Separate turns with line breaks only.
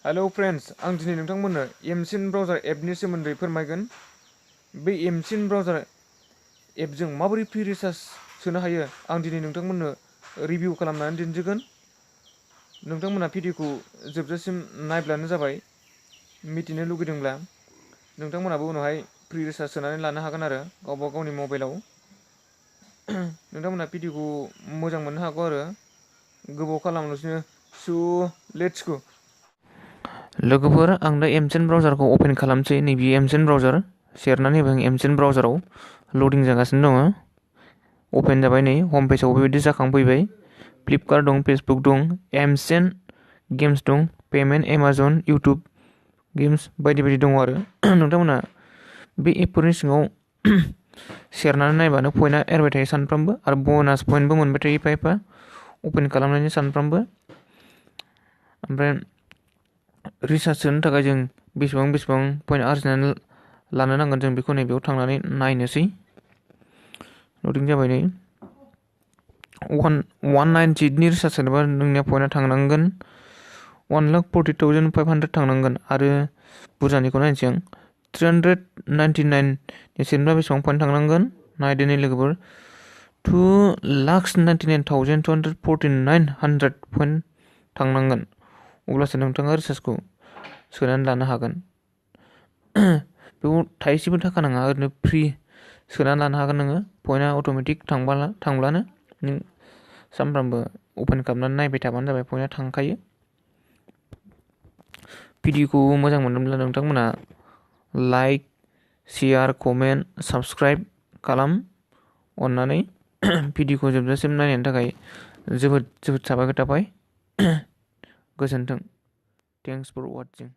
Hello friends, आं दिनै नोंथांमोननो एमसिन browser एपनि सोमोन्दै फोरमायगोन। बे एमसिन ब्राउजार एपजों माबोरै फ्रि रिचार्ज सोनो हायो आं दिनै नोंथांमोननो रिभिउ खालामनानै दिन्थिगोन। नोंथांमोना भिडिअखौ जोबजासिम नायब्लानो जाबाय। मिथिनो लुगैदोंब्ला नोंथांमोनाबो उनावहाय फ्रि रिचार्ज सोनानै लानो हागोन आरो गावबा गावनि मबाइलाव। नोंथांमोना भिडिअखौ मोजां मोननो हागौ आरो गोबाव खालामलासिनो। Let's go. लोगोफोर, आं दा एमसिन ब्राउजारखौ अपेन खालामसै। नैबे एमसिन ब्राउजार सेरनानै होबाय आं एमसिन ब्राउजाराव लडिं जागासिनो दङ। अपेन जाबाय, नै हम पेजाव बेबायदि जाखांफैबाय। फ्लिपकार्ट दं, फेसबुक दं, एमसिन गेम्स दं, पेमेन्ट, एमाजन, इउटुब गेम्स बायदि बायदि दङ आरो नोंथांमोना बे एपफोरनि सिङाव सेरनानै नायबानो पइन्टआ एरबाय थायो सानफ्रामबो, आरो बनास पइन्टबो मोनबाय थायो एफा एफा अपेन खालामनायनि सानफ्रामबो। ओमफ्राय रिचार्ज सोनो थाखाय जों बेसेबां पइन्ट आरजिनानै लानो नांगोन जों बेखौ नैबेयाव थांनानै नायनोसै। लडिं जाबाय, नै 198नि रिचार्ज सोनोबा नोंनिया पइन्टआ थांनांगोन 1,40,500 थांनांगोन। आरो बुरजानिखौ नायनोसै आं 399नि सोनोबा बेसेबां पइन्ट थांनांगोन नायदो नै लोगोफोर। 2,99,249 पइन्ट थांनांगोन, अब्लासो नोंथाङा रिचार्जखौ सोनानै लानो हागोन। बेयाव थाइसेबो थाखा नाङा, ओरैनो फ्रि सोनानै लानो हागोन नोङो। पइन्टआ अट'मेटिक थांब्लानो नों सानफ्रामबो अपेन खालामनानै नायबाय थाबानो जाबाय, पइन्टआ थांखायो। भिडिअखौ मोजां मोनदोंब्ला नोंथांमोना लाइक, शेयार, कमेन्ट, साबस्क्राइब खालाम अननानै। भिडिअखौ जोबजासिम नायनायनि थाखाय जोबोद साबायखर थाबाय। गोजोन्थों। Thanks for watching.